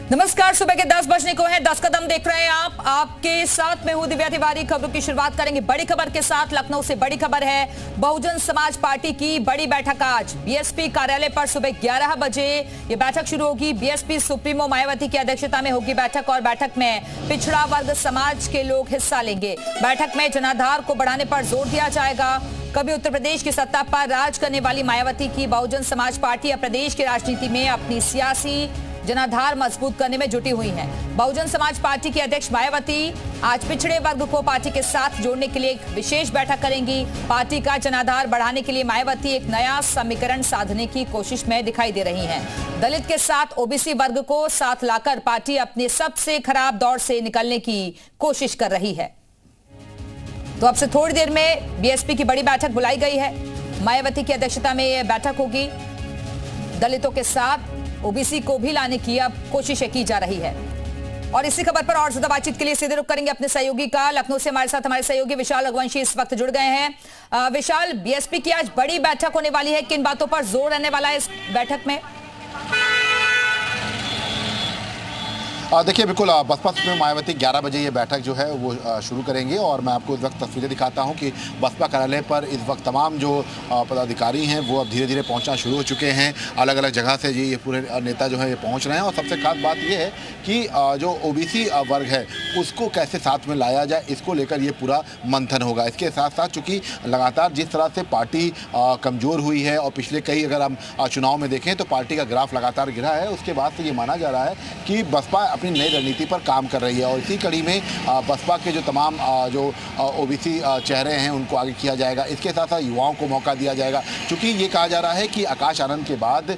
नमस्कार, सुबह के 10 बजने को है। 10 कदम देख रहे हैं आप। आपके साथ मैं हूं दिव्या तिवारी। खबरों की शुरुआत करेंगे बड़ी खबर के साथ। लखनऊ से बड़ी खबर है, बहुजन समाज पार्टी की बड़ी बैठक आज बीएसपी कार्यालय पर सुबह 11 बजे ये बैठक शुरू होगी। बीएसपी सुप्रीमो मायावती की अध्यक्षता में होगी बैठक और बैठक में पिछड़ा वर्ग समाज के लोग हिस्सा लेंगे। बैठक में जनाधार को बढ़ाने पर जोर दिया जाएगा। कभी उत्तर प्रदेश की सत्ता पर राज करने वाली मायावती की बहुजन समाज पार्टी अब प्रदेश की राजनीति में अपनी सियासी जनाधार मजबूत करने में जुटी हुई हैं। बहुजन समाज पार्टी की अध्यक्ष मायावती आज पिछड़े वर्ग को पार्टी के साथ जोड़ने के लिए एक विशेष बैठक करेंगी। पार्टी का जनाधार बढ़ाने के लिए मायावती एक नया समीकरण साधने की कोशिश में दिखाई दे रही हैं। दलित के साथ ओबीसी वर्ग को साथ लाकर पार्टी अपने सबसे खराब दौर से निकलने की कोशिश कर रही है। तो अब से थोड़ी देर में बीएसपी की बड़ी बैठक बुलाई गई है। मायावती की अध्यक्षता में यह बैठक होगी। दलितों के साथ ओबीसी को भी लाने की अब कोशिशें की जा रही है। और इसी खबर पर और ज्यादा बातचीत के लिए सीधे रुख करेंगे अपने सहयोगी का। लखनऊ से हमारे साथ हमारे सहयोगी विशाल रघुवंशी इस वक्त जुड़ गए हैं। विशाल, बीएसपी की आज बड़ी बैठक होने वाली है, किन बातों पर जोर रहने वाला है इस बैठक में? देखिए, बिल्कुल बसपा में मायावती 11 बजे ये बैठक जो है वो शुरू करेंगे और मैं आपको इस वक्त तस्वीरें दिखाता हूं कि बसपा कार्यालय पर इस वक्त तमाम जो पदाधिकारी हैं वो अब धीरे धीरे पहुंचना शुरू हो चुके हैं। अलग अलग जगह से ये पूरे नेता जो है ये पहुंच रहे हैं और सबसे खास बात ये है कि जो ओबीसी वर्ग है उसको कैसे साथ में लाया जाए, इसको लेकर ये पूरा मंथन होगा। इसके साथ साथ चूँकि लगातार जिस तरह से पार्टी कमज़ोर हुई है और पिछले कई अगर हम चुनाव में देखें तो पार्टी का ग्राफ लगातार गिरा है, उसके बाद से ये माना जा रहा है कि बसपा अपनी नई रणनीति पर काम कर रही है। और इसी कड़ी में बसपा के जो तमाम जो ओबीसी चेहरे हैं उनको आगे किया जाएगा। इसके साथ साथ युवाओं को मौका दिया जाएगा, क्योंकि ये कहा जा रहा है कि आकाश आनंद के बाद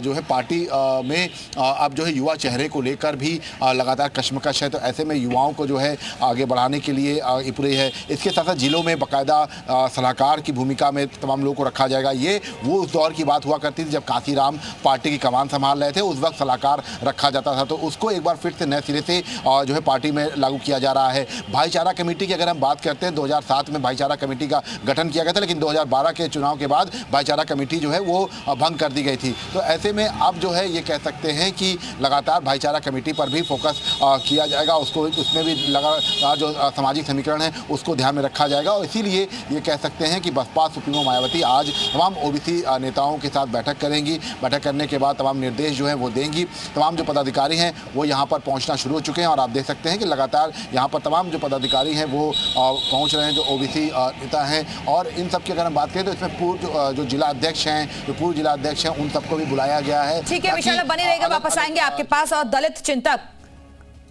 जो है पार्टी में अब जो है युवा चेहरे को लेकर भी लगातार कश्मकश है। तो ऐसे में युवाओं को जो है आगे बढ़ाने के लिए पूरे है। इसके साथ साथ जिलों में बाकायदा सलाहकार की भूमिका में तमाम लोगों को रखा जाएगा। ये वो उस दौर की बात हुआ करती थी जब काशीराम पार्टी की कमान संभाल रहे थे, उस वक्त सलाहकार रखा जाता था। तो उसको एक बार फिर से नए सिरे से जो है पार्टी में लागू किया जा रहा है। भाईचारा कमेटी की अगर हम बात करते हैं, 2007 में भाईचारा कमेटी का गठन किया गया था, लेकिन 2012 के चुनाव के बाद भाईचारा कमेटी जो है वो भंग कर दी गई थी। तो ऐसे में अब जो है ये कह सकते हैं कि लगातार भाईचारा कमेटी पर भी फोकस किया जाएगा, उसको उसमें भी लगातार जो सामाजिक समीकरण है उसको ध्यान में रखा जाएगा। और इसीलिए ये कह सकते हैं कि बसपा सुप्रीमो मायावती आज तमाम ओबीसी नेताओं के साथ बैठक करेंगी। बैठक करने के बाद तमाम निर्देश जो है वो देंगी। तमाम जो पदाधिकारी हैं वो यहाँ पर पहुँचना शुरू हो चुके हैं और आप देख सकते हैं कि लगातार यहाँ पर तमाम जो पदाधिकारी हैं वो पहुँच रहे हैं, जो ओबीसी नेता हैं। और इन सब की अगर हम बात करें तो इसमें पूर्व जो जिला अध्यक्ष हैं, जो पूर्व जिला अध्यक्ष हैं, उन सबको भी बुलाया गया है। ठीक है विशाल, बने रहेगा, वापस आएंगे आपके पास। और दलित चिंतक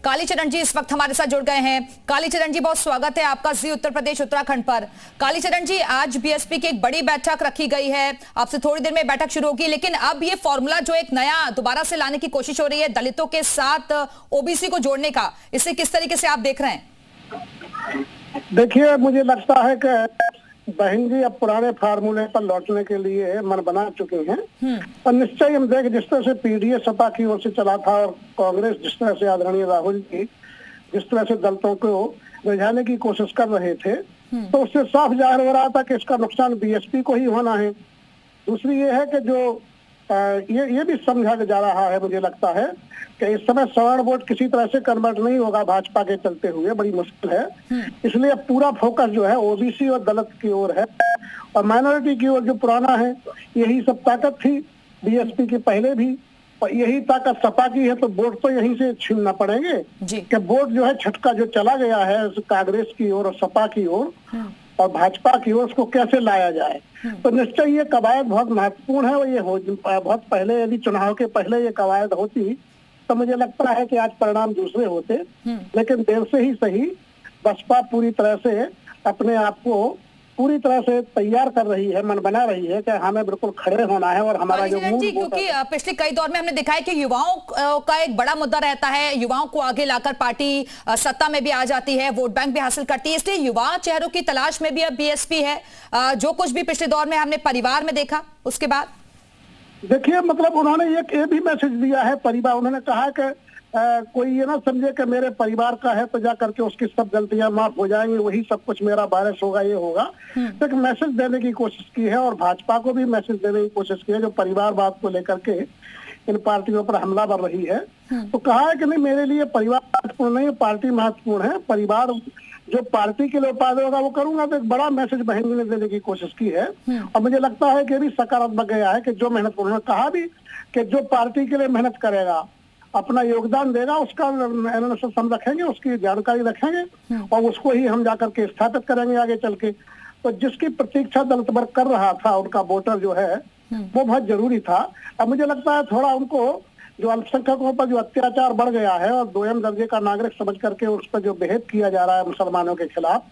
कालीचरण जी इस वक्त हमारे साथ जुड़ गए हैं। कालीचरण जी, बहुत स्वागत है आपका जी उत्तर प्रदेश उत्तराखंड पर। कालीचरण जी, आज बीएसपी की एक बड़ी बैठक रखी गई है, आपसे थोड़ी देर में बैठक शुरू होगी, लेकिन अब ये फॉर्मूला जो एक नया दोबारा से लाने की कोशिश हो रही है दलितों के साथ ओबीसी को जोड़ने का, इसे किस तरीके से आप देख रहे हैं? देखिए, मुझे लगता है कि बहन जी अब पुराने फार्मूले पर लौटने के लिए मन बना चुके हैं। और निश्चय हम देख, जिस तरह से पीडीए सपा की ओर से चला था और कांग्रेस जिस तरह से आदरणीय राहुल जी जिस तरह से दलितों को रिझाने की कोशिश कर रहे थे, तो उससे साफ जाहिर हो रहा था कि इसका नुकसान बीएसपी को ही होना है। दूसरी ये है कि जो ये भी समझा जा रहा है, मुझे लगता है कि इस समय सवर्ण वोट किसी तरह से कन्वर्ट नहीं होगा भाजपा के चलते हुए, बड़ी मुश्किल है। इसलिए अब पूरा फोकस जो है ओबीसी और दलित की ओर है और माइनॉरिटी की ओर जो पुराना है। यही सब ताकत थी बीएसपी की पहले भी, और यही ताकत सपा की है। तो वोट तो यहीं से छीनना पड़ेंगे कि वोट जो है छटका जो चला गया है कांग्रेस की ओर और सपा की ओर और भाजपा की ओर, उसको कैसे लाया जाए। तो निश्चय ये कवायद बहुत महत्वपूर्ण है और ये बहुत पहले, यदि चुनाव के पहले ये कवायद होती तो मुझे लगता है कि आज परिणाम दूसरे होते। लेकिन देर से ही सही बसपा पूरी तरह से अपने आप को पूरी तरह से तैयार कर रही है, मन बना रही है कि हमें बिल्कुल खड़े होना है। और हमारा जो क्योंकि पिछले कई दौर में हमने देखा है कि युवाओं का एक बड़ा मुद्दा रहता है, युवाओं को आगे लाकर पार्टी सत्ता में भी आ जाती है, वोट बैंक भी हासिल करती है, इसलिए युवा चेहरों की तलाश में भी अब बीएसपी है। जो कुछ भी पिछले दौर में हमने परिवार में देखा, उसके बाद देखिए, मतलब उन्होंने ये भी मैसेज दिया है परिवार, उन्होंने कहा कि कोई ये ना समझे कि मेरे परिवार का है तो जा करके उसकी सब गलतियां माफ हो जाएंगी, वही सब कुछ मेरा वारिस होगा, ये होगा। तो एक मैसेज देने की कोशिश की है और भाजपा को भी मैसेज देने की कोशिश की है, जो परिवारवाद को लेकर के इन पार्टियों पर हमलावर रही है। तो कहा है कि नहीं, मेरे लिए परिवार महत्वपूर्ण नहीं है, पार्टी महत्वपूर्ण है। परिवार जो पार्टी के लिए उपाय होगा वो करूंगा। तो एक बड़ा मैसेज बहन जी ने देने की कोशिश की है और मुझे लगता है कि भी सकारात्मक गया है कि जो मेहनत, उन्होंने कहा भी कि जो पार्टी के लिए मेहनत करेगा, अपना योगदान देगा, उसका एनालिसिस हम रखेंगे, उसकी जानकारी रखेंगे और उसको ही हम जाकर के स्थापित करेंगे आगे चल के। तो जिसकी प्रतीक्षा दलित वर्ग कर रहा था, उनका वोटर जो है वो बहुत जरूरी था। अब मुझे लगता है थोड़ा उनको जो अल्पसंख्यकों पर जो अत्याचार बढ़ गया है और दोयम दर्जे का नागरिक समझ करके उस पर जो बिहेव किया जा रहा है मुसलमानों के खिलाफ,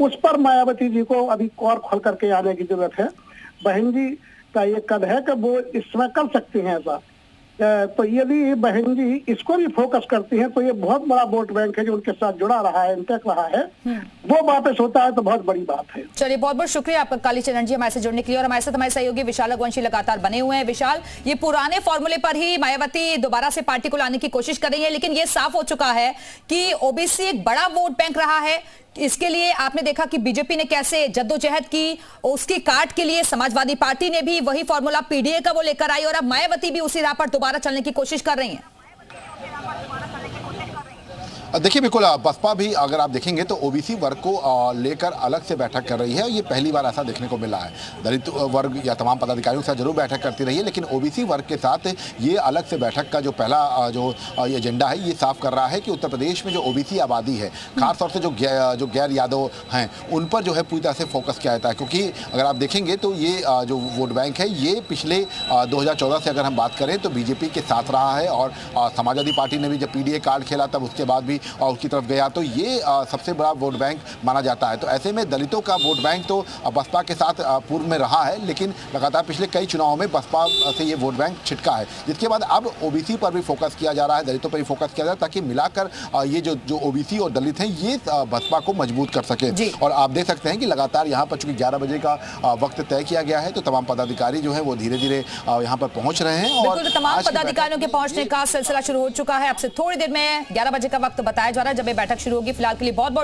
उस पर मायावती जी को अभी और खोल करके आने की जरूरत है। बहन जी का ये कद है कि वो इस समय कर सकती हैं ऐसा। तो यदि बहन जी इसको भी फोकस करती हैं तो ये बहुत बड़ा वोट बैंक है जो उनके साथ जुड़ा रहा है, इंटेक रहा है, वो वापस होता है तो बहुत बड़ी बात है। चलिए, बहुत बहुत शुक्रिया आपका कालीचरण जी हमारे से जुड़ने के लिए। और हमारे साथ हमारे सहयोगी विशाल रघुवंशी लगातार बने हुए हैं। विशाल, ये पुराने फॉर्मूले पर ही मायावती दोबारा से पार्टी को लाने की कोशिश कर रही है, लेकिन ये साफ हो चुका है कि ओबीसी एक बड़ा वोट बैंक रहा है। इसके लिए आपने देखा कि बीजेपी ने कैसे जद्दोजहद की, उसकी काट के लिए समाजवादी पार्टी ने भी वही फॉर्मूला पीडीए का वो लेकर आई और अब मायावती भी उसी राह पर दोबारा चलने की कोशिश कर रही हैं। देखिए बिल्कुल, बसपा भी अगर आप देखेंगे तो ओबीसी वर्ग को लेकर अलग से बैठक कर रही है। ये पहली बार ऐसा देखने को मिला है। दलित वर्ग या तमाम पदाधिकारियों के साथ जरूर बैठक करती रही है, लेकिन ओबीसी वर्ग के साथ ये अलग से बैठक का जो पहला जो एजेंडा है, ये साफ कर रहा है कि उत्तर प्रदेश में जो ओबीसी आबादी है, खासतौर से जो गैर यादव हैं, उन पर जो है पूरी तरह से फोकस किया जाता है। क्योंकि अगर आप देखेंगे तो ये जो वोट बैंक है, ये पिछले 2014 से अगर हम बात करें तो बीजेपी के साथ रहा है और समाजवादी पार्टी ने भी जब पीडीए कार्ड खेला तब उसके बाद भी और उसकी तरफ गया, तो ये सबसे बड़ा वोट बैंक माना जाता है। तो ऐसे में दलितों का वोट बैंक तो बसपा के साथ पूर्व में रहा है, लेकिन लगातार पिछले कई चुनावों में बसपा से ये वोट बैंक छिटका है, जिसके बाद अब ओबीसी पर भी फोकस किया जा रहा है, दलितों पर भी फोकस किया जा रहा है, ताकि मिलाकर ये जो ओबीसी और दलित हैं ये बसपा को मजबूत कर सके। और आप देख सकते हैं कि लगातार यहाँ पर चूंकि 11 बजे का वक्त तय किया गया है, तो तमाम पदाधिकारी जो है वो धीरे धीरे यहाँ पर पहुंच रहे हैं और तमाम पदाधिकारियों के पहुंचने का सिलसिला शुरू हो चुका है। अब से थोड़ी देर में 11 बजे का वक्त बताया जा रहा है जब ये बैठक शुरू होगी। फिलहाल के लिए बहुत